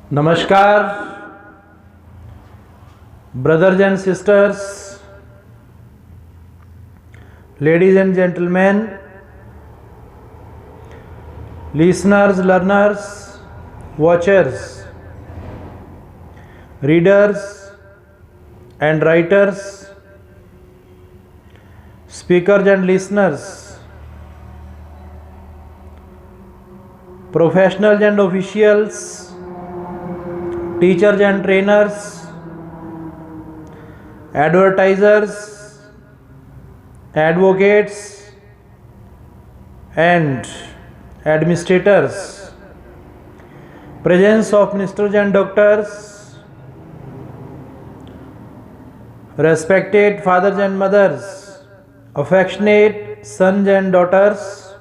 Namaskar, brothers and sisters, ladies and gentlemen, listeners, learners, watchers, readers and writers, speakers and listeners, professionals and officials, teachers and trainers, advertisers, advocates and administrators, presence of ministers and doctors, respected fathers and mothers, affectionate sons and daughters,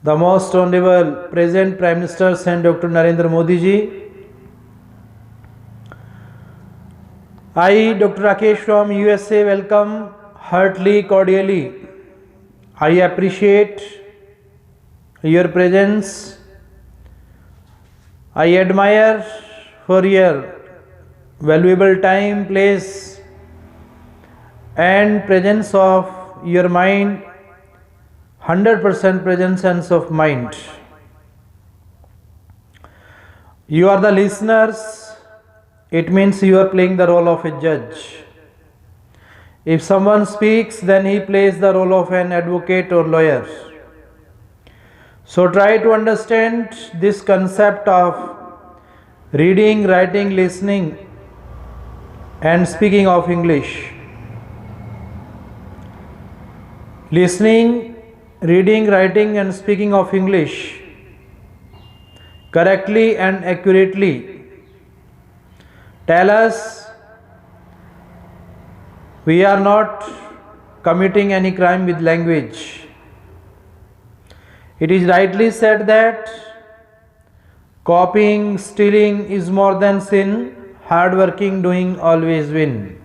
the most honorable present Prime Minister and Dr. Narendra Modi ji, I, Dr. Rakesh from USA, welcome heartily, cordially. I appreciate your presence. I admire for your valuable time, place and presence of your mind, 100% presence of mind. You are the listeners. It means you are playing the role of a judge. If someone speaks, then he plays the role of an advocate or lawyer. So try to understand this concept of reading, writing, listening and speaking of English. Listening, reading, writing and speaking of English correctly and accurately tell us we are not committing any crime with language. It is rightly said that copying, stealing is more than sin, hard working, doing always win.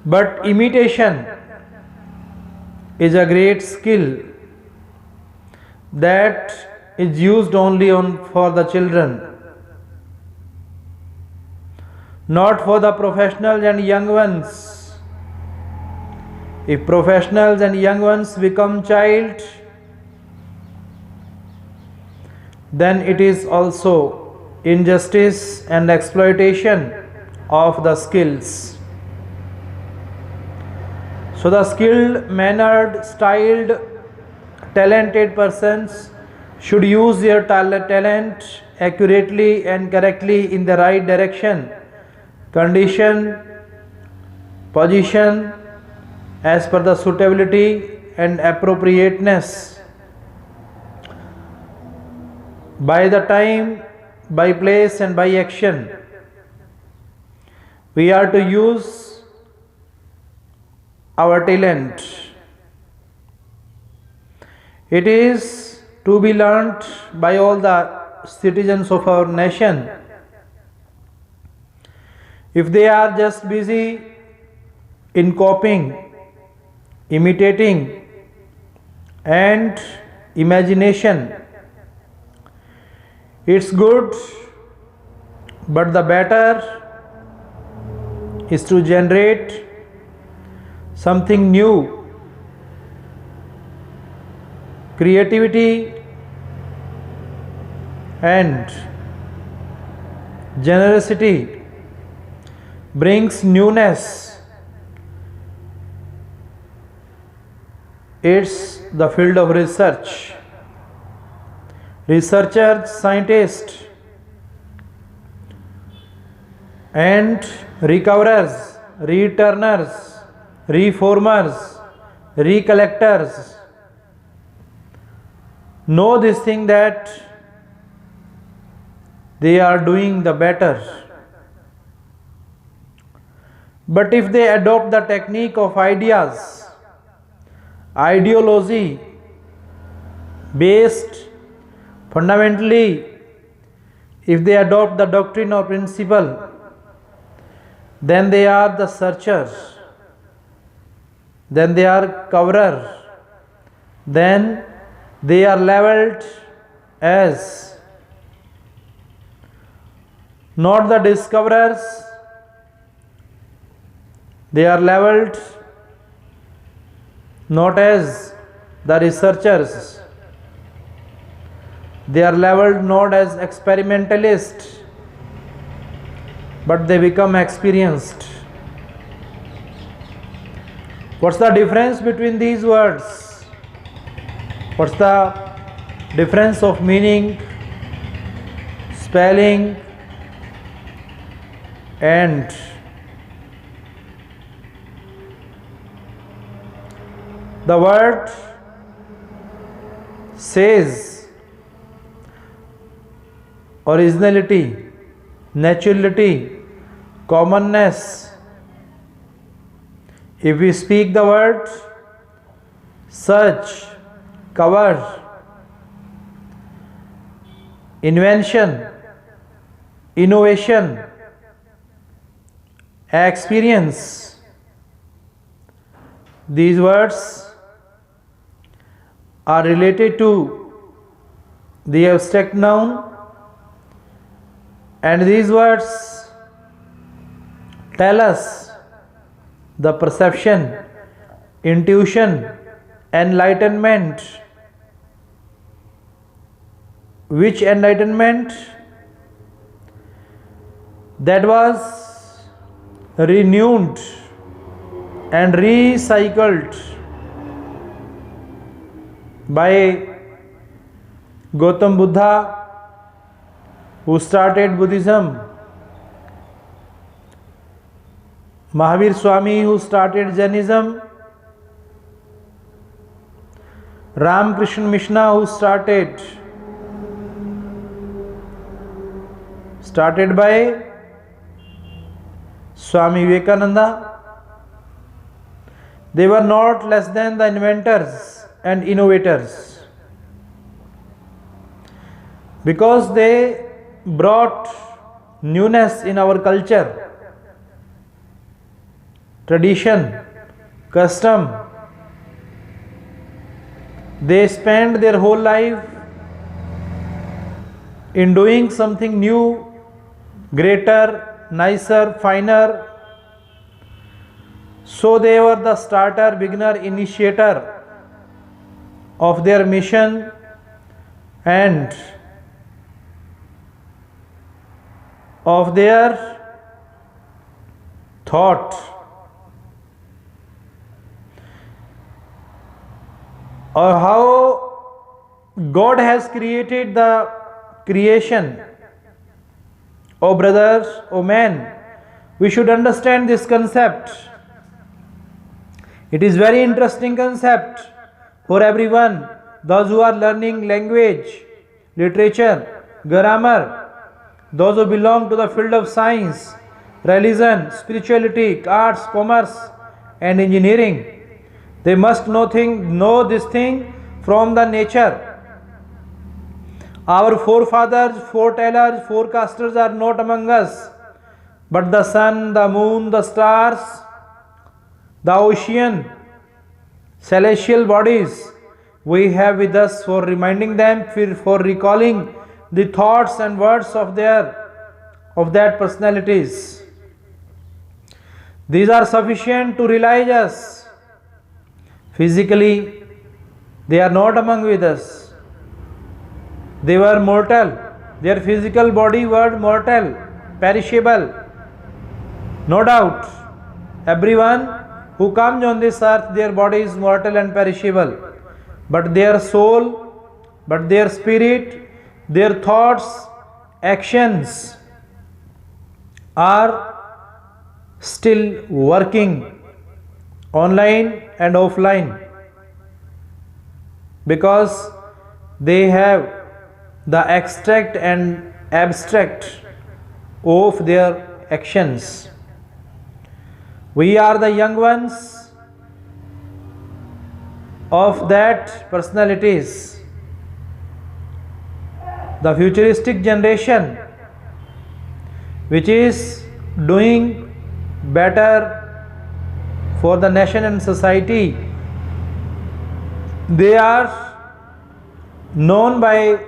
But imitation is a great skill that is used only for the children, not for the professionals and young ones. If professionals and young ones become child, then it is also injustice and exploitation of the skills. So the skilled, mannered, styled, talented persons should use their talent accurately and correctly in the right direction, condition, position as per the suitability and appropriateness. By the time, by place and by action, we are to use our talent. It is to be learnt by all the citizens of our nation. If they are just busy in copying, imitating and imagination, it's good, but the better is to generate something new. Creativity and generosity brings newness. It's the field of research. Researchers, scientists and recoverers, returners, reformers, recollectors know this thing that they are doing the better. But if they adopt the technique of ideas, ideology based fundamentally, if they adopt the doctrine or principle, then they are the searchers, then they are coverer, then they are labeled as not the discoverers. They are labeled not as the researchers. They are labeled not as experimentalists, but they become experienced. What's the difference between these words? What's the difference of meaning, spelling, and the word says originality, naturality, commonness. If we speak the word search, cover, invention, innovation, experience, these words are related to the abstract noun, and these words tell us the perception, intuition, enlightenment. Which enlightenment? That was renewed and recycled by Gautam Buddha, who started Buddhism, Mahavir Swami, who started Jainism, Ram Krishna Mishna, who started by Swami Vivekananda. They were not less than the inventors and innovators, because they brought newness in our culture, tradition, custom. They spent their whole life in doing something new, greater, nicer, finer. So they were the starter, beginner, initiator of their mission and of their thought. Or how God has created the creation. Oh brothers, oh men, we should understand this concept. It is very interesting concept for everyone, those who are learning language, literature, grammar, those who belong to the field of science, religion, spirituality, arts, commerce, and engineering. They must know this thing from the nature. Our forefathers, foretellers, forecasters are not among us, but the sun, the moon, the stars, the ocean, celestial bodies we have with us for reminding them, for recalling the thoughts and words of that personalities. These are sufficient to realize us. Physically, they are not among with us. They were mortal. Their physical body were mortal, perishable. No doubt, everyone who comes on this earth, their body is mortal and perishable. But their soul, but their spirit, their thoughts, actions are still working online and offline, because they have the extract and abstract of their actions. We are the young ones of that personalities, the futuristic generation which is doing better for the nation and society. They are known by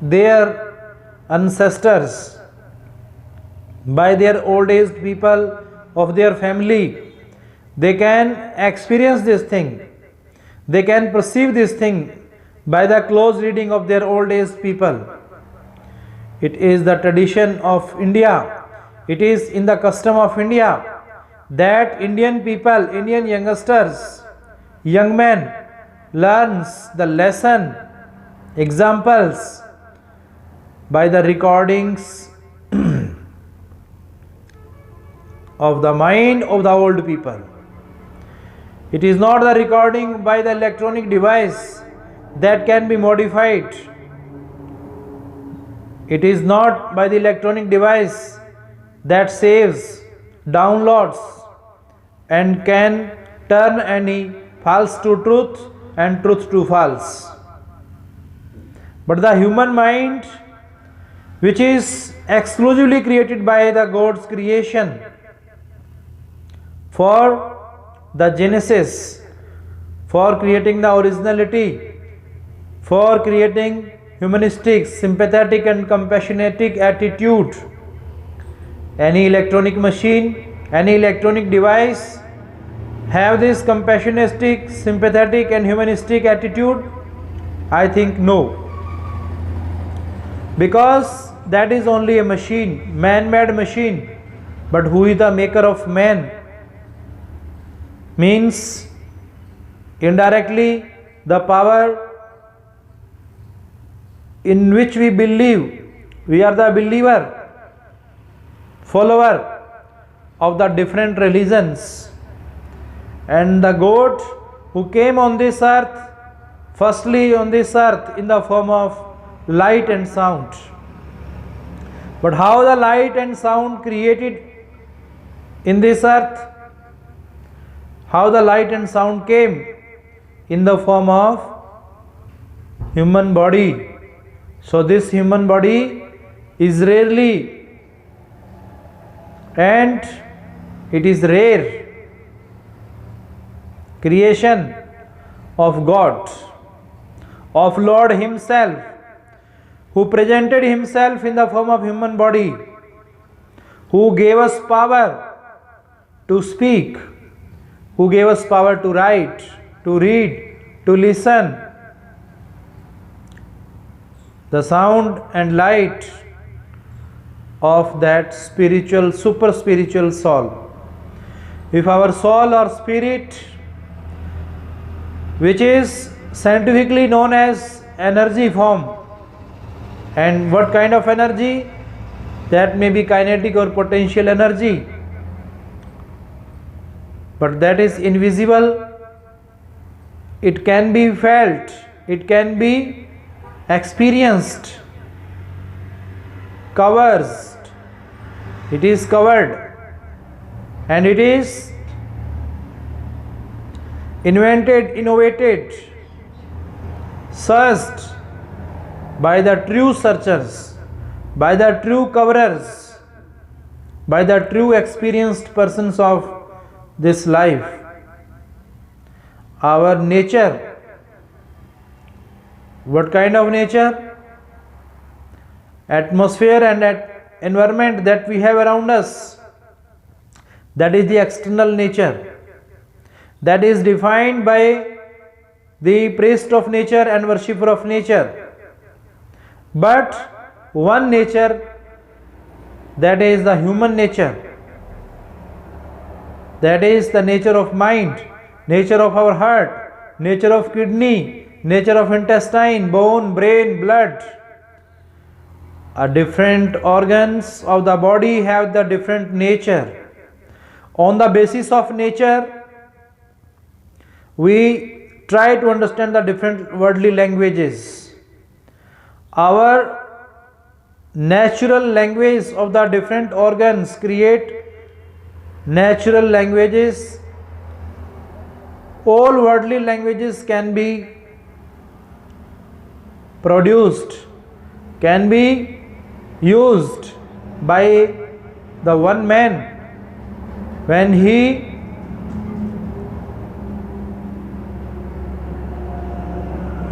their ancestors by their old aged people of their family. They can experience this thing, they can perceive this thing by the close reading of their old aged people. It is the tradition of India, it is in the custom of India that Indian people, Indian youngsters, young men learns the lesson, examples by the recordings of the mind of the old people. It is not the recording by the electronic device that can be modified. It is not by the electronic device that saves, downloads, and can turn any false to truth and truth to false. But the human mind, which is exclusively created by the God's creation, for the genesis, for creating the originality, for creating humanistic, sympathetic and compassionate attitude. Any electronic machine, any electronic device have this compassionate, sympathetic and humanistic attitude? I think no. Because that is only a machine, man-made machine. But who is the maker of man? Means indirectly the power in which we believe. We are the believer, follower of the different religions. And the God who came on this earth, firstly on this earth in the form of light and sound. But how the light and sound created in this earth? How the light and sound came? In the form of human body. So this human body is rarely, and it is rare creation of God, of Lord Himself, who presented Himself in the form of human body, who gave us power to speak, who gave us power to write, to read, to listen. The sound and light of that spiritual, super spiritual soul. If our soul or spirit, which is scientifically known as energy form, and what kind of energy? That may be kinetic or potential energy, but that is invisible. It can be felt, it can be experienced, covers, it is covered, and it is invented, innovated, searched by the true searchers, by the true coverers, by the true experienced persons of this life. Our nature, what kind of nature? Atmosphere and environment that we have around us, that is the external nature, that is defined by the priest of nature and worshipper of nature. But one nature, that is the human nature, that is the nature of mind, nature of our heart, nature of kidney, nature of intestine, bone, brain, blood. Different organs of the body have the different nature. On the basis of nature, we try to understand the different worldly languages. Our natural language of the different organs create natural languages. All worldly languages can be produced, can be used by the one man when he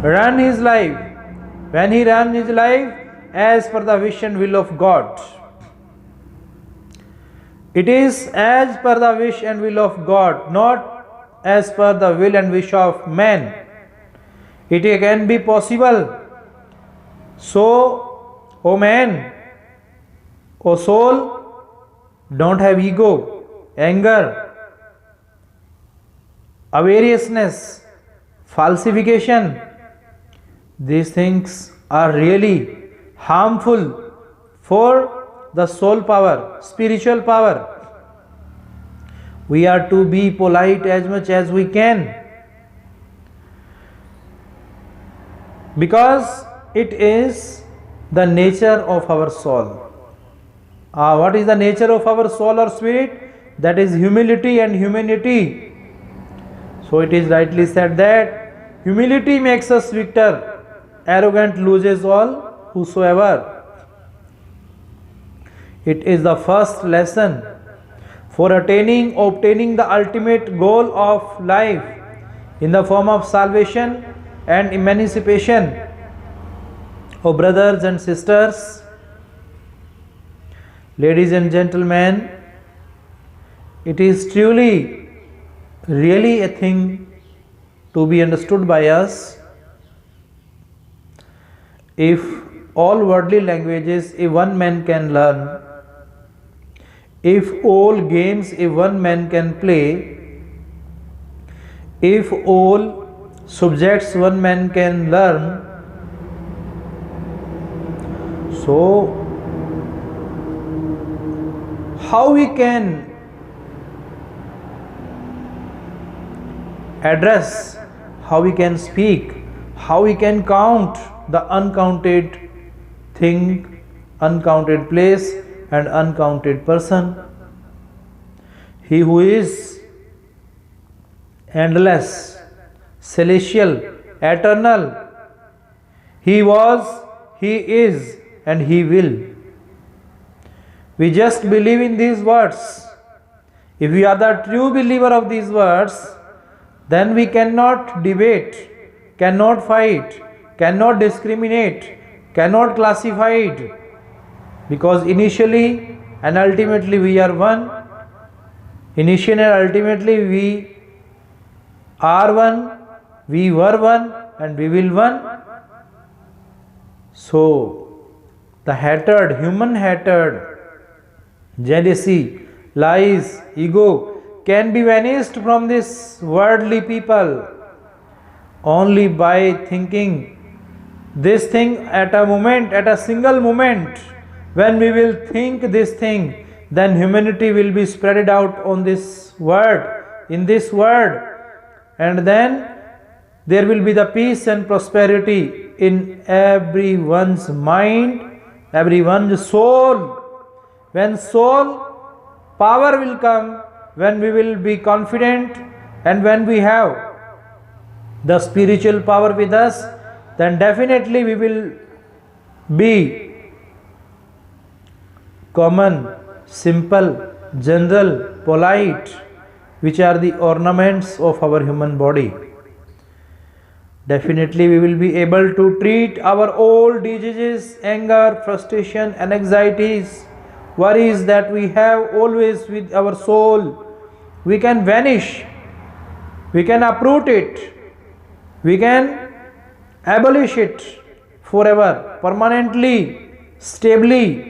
run his life, as per the wish and will of God. It is as per the wish and will of God, not as per the will and wish of man. It can be possible. So, O man, O soul, don't have ego, anger, avariciousness, falsification. These things are really harmful for the soul power, spiritual power. We are to be polite as much as we can, because it is the nature of our soul. What is the nature of our soul or spirit? That is humility and humanity. So it is rightly said that humility makes us victor, arrogant loses all whosoever. It is the first lesson for obtaining the ultimate goal of life in the form of salvation and emancipation. Oh brothers and sisters, ladies and gentlemen, it is truly, really a thing to be understood by us. If all worldly languages if one man can learn, if all games if one man can play, if all subjects one man can learn, so how we can address, how we can speak, how we can count the uncounted thing, uncounted place and uncounted person. He who is endless, celestial, eternal, he was, he is and he will. We just believe in these words. If we are the true believer of these words, then we cannot debate, cannot fight, cannot discriminate, cannot classify it, because initially and ultimately we are one. Initially and ultimately we are one, we were one and we will one. So the hatred, human hatred, jealousy, lies, ego can be vanished from this worldly people only by thinking this thing at a moment, at a single moment. When we will think this thing, then humanity will be spread out on this world, in this world, and then there will be the peace and prosperity in everyone's mind, everyone's soul. When soul power will come, when we will be confident and when we have the spiritual power with us, then definitely we will be common, simple, general, polite, which are the ornaments of our human body. Definitely we will be able to treat our old diseases, anger, frustration and anxieties, worries that we have always with our soul. We can vanish, we can uproot it, we can abolish it forever, permanently, stably.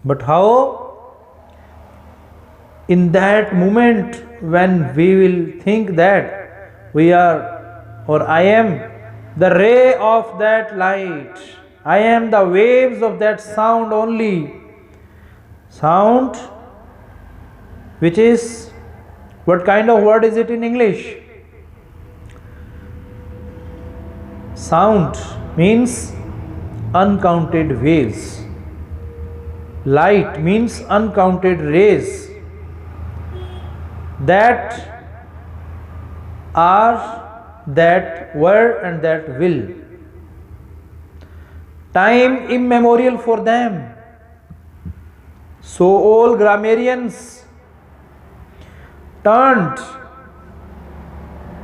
But how? In that moment when we will think that we are, or I am the ray of that light, I am the waves of that sound only. Sound, which is, what kind of word is it in English? Sound means uncounted waves. Light means uncounted rays that are, that were and that will. Time immemorial for them. So all grammarians turned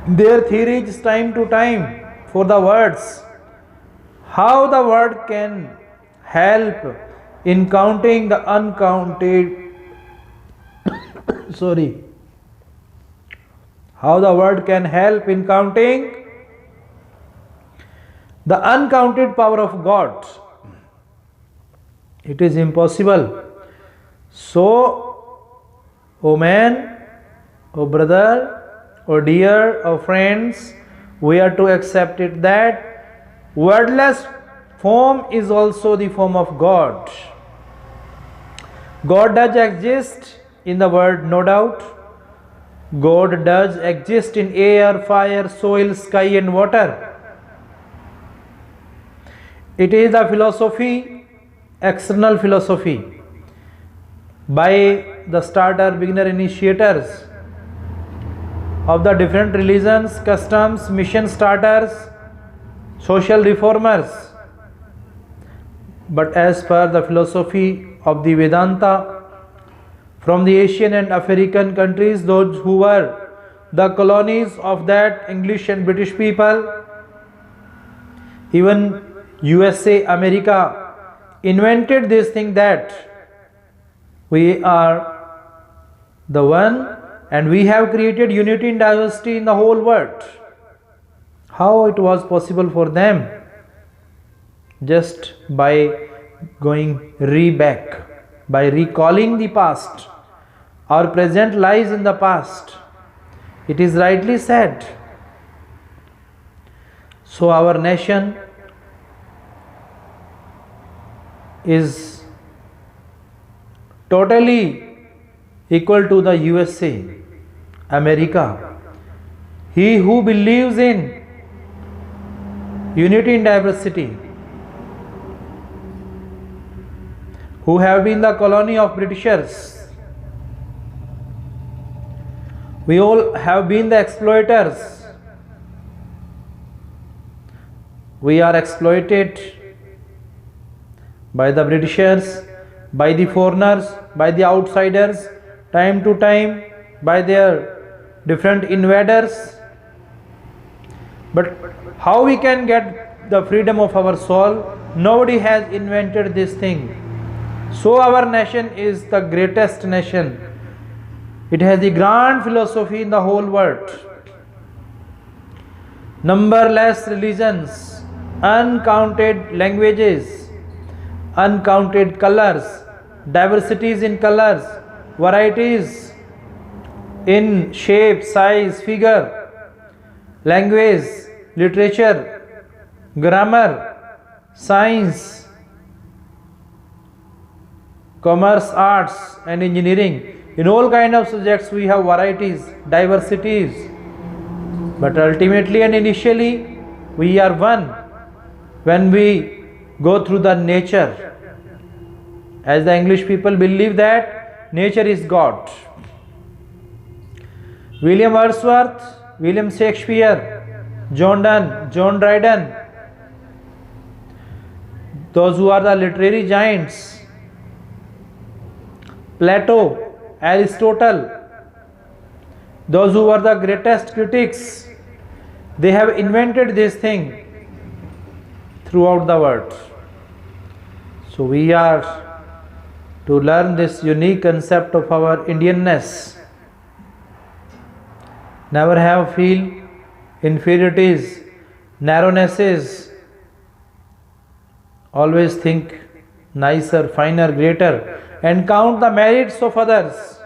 their theories time to time for the words. How the word can help in counting the uncounted sorry, how the word can help in counting the uncounted power of God. It is impossible. So, O man, O brother, O dear, O friends, we are to accept it that wordless form is also the form of God. God does exist in the word, no doubt. God does exist in air, fire, soil, sky and water. It is the philosophy, external philosophy, by the starter, beginner, initiators of the different religions, customs, mission starters, social reformers. But as per the philosophy of the Vedanta, from the Asian and African countries, those who were the colonies of that English and British people, even USA, America, invented this thing that we are the one and we have created unity and diversity in the whole world. How it was possible for them? Just by going back, by recalling the past. Our present lies in the past. It is rightly said. So our nation is totally equal to the USA, America. He who believes in unity in diversity, who have been the colony of Britishers, we all have been the exploiters. We are exploited by the Britishers, by the foreigners, by the outsiders, time to time, by their different invaders. But how we can get the freedom of our soul? Nobody has invented this thing. So our nation is the greatest nation. It has the grand philosophy in the whole world. Numberless religions, uncounted languages, uncounted colors, diversities in colors, varieties in shape, size, figure, language, literature, grammar, science, commerce, arts and engineering. In all kind of subjects we have varieties, diversities. But ultimately and initially we are one when we go through the nature. As the English people believe that nature is God. William Wordsworth, William Shakespeare, John Donne, John Dryden, those who are the literary giants, Plato, Aristotle, those who are the greatest critics, they have invented this thing throughout the world. So we are to learn this unique concept of our Indianness. Never have feel inferiorities, narrownesses. Always think nicer, finer, greater, and count the merits of others.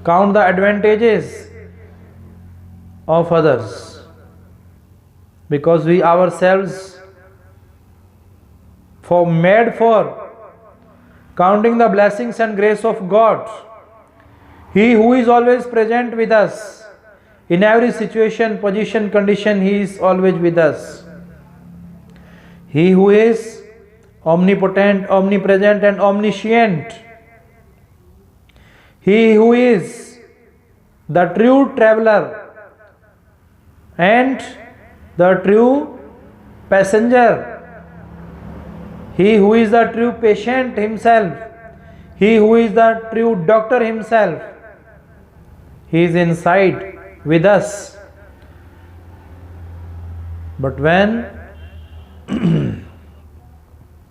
Count the advantages of others. Because we ourselves made for counting the blessings and grace of God. He who is always present with us in every situation, position, condition, He is always with us. He who is omnipotent, omnipresent and omniscient. He who is the true traveler and the true passenger. He who is the true patient himself. He who is the true doctor himself. He is inside with us. But when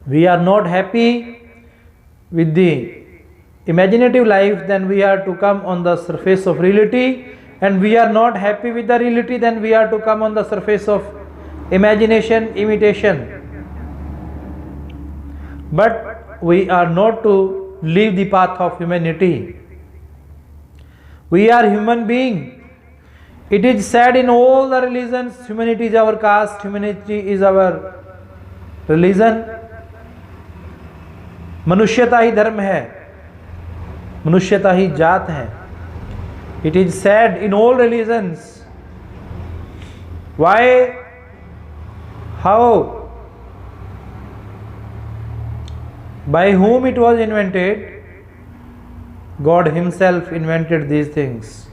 we are not happy with the imaginative life, then we are to come on the surface of reality, and we are not happy with the reality, then we are to come on the surface of imagination, imitation. But we are not to leave the path of humanity. We are human being. It is said in all the religions, humanity is our caste, humanity is our religion. मनुष्यता ही धर्म है, मनुष्यता ही जात है. It is said in all religions. Why? How? By whom it was invented? God Himself invented these things.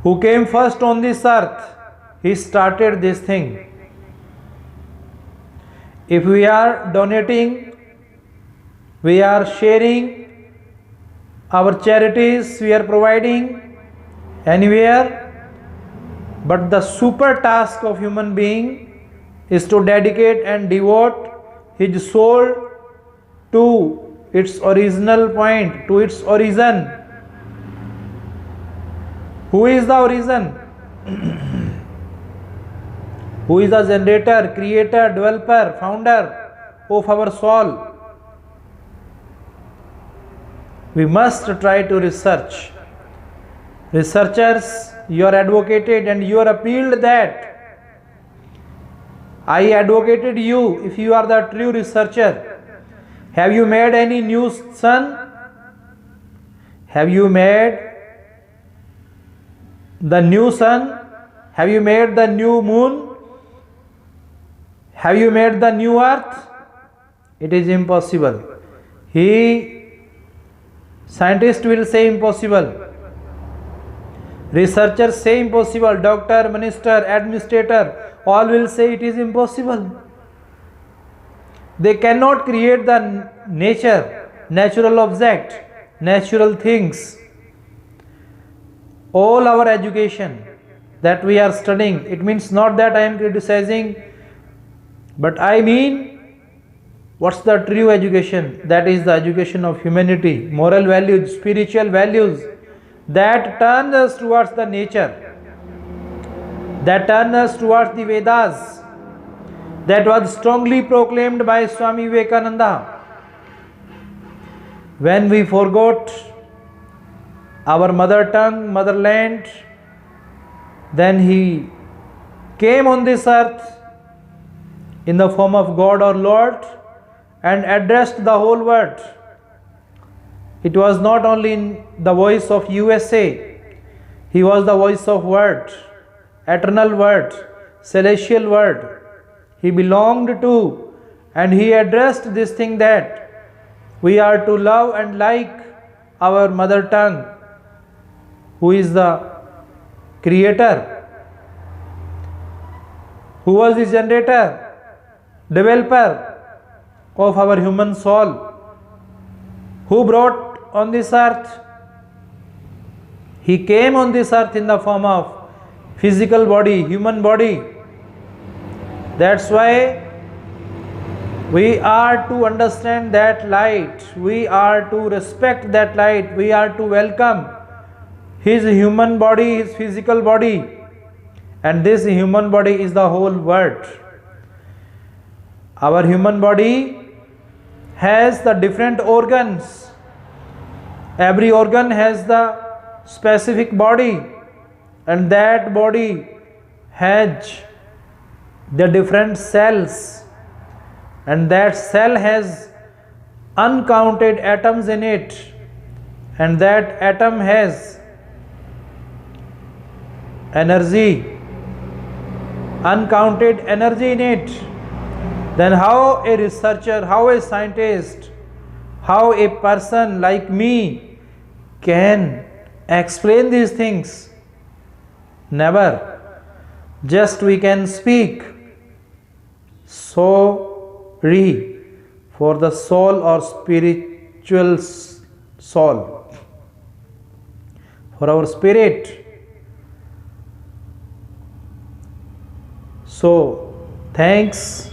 Who came first on this earth? He started this thing. If we are donating, we are sharing our charities, we are providing anywhere, but the super task of human being is to dedicate and devote his soul to its original point, to its origin. Who is the origin? Who is the generator, creator, developer, founder of our soul? We must try to research. Researchers, you are advocated and you are appealed that I advocated you if you are the true researcher. Have you made any new sun? Have you made the new sun? Have you made the new moon? Have you made the new earth? It is impossible. Scientist will say impossible. Researchers say impossible. Doctor, minister, administrator, all will say it is impossible. They cannot create the nature, natural object, natural things. All our education that we are studying, it means not that I am criticizing, but I mean, what's the true education? That is the education of humanity, moral values, spiritual values, that turn us towards the nature, that turn us towards the Vedas, that was strongly proclaimed by Swami Vivekananda. When we forgot our mother tongue, motherland, then he came on this earth in the form of God or Lord and addressed the whole world. It was not only in the voice of USA, he was the voice of word, eternal word, celestial word. He belonged to, and he addressed this thing that we are to love and like our mother tongue, who is the creator, who was the generator, developer of our human soul, who brought on this earth. He came on this earth in the form of physical body, human body. That's why we are to understand that light, we are to respect that light, we are to welcome his human body, his physical body, and this human body is the whole world. Our human body has the different organs. Every organ has the specific body, and that body has the different cells, and that cell has uncounted atoms in it, and that atom has energy, uncounted energy in it. Then how a researcher, how a scientist, how a person like me can explain these things? Never. Just we can speak. Sorry for the soul or spiritual soul, for our spirit. So, thanks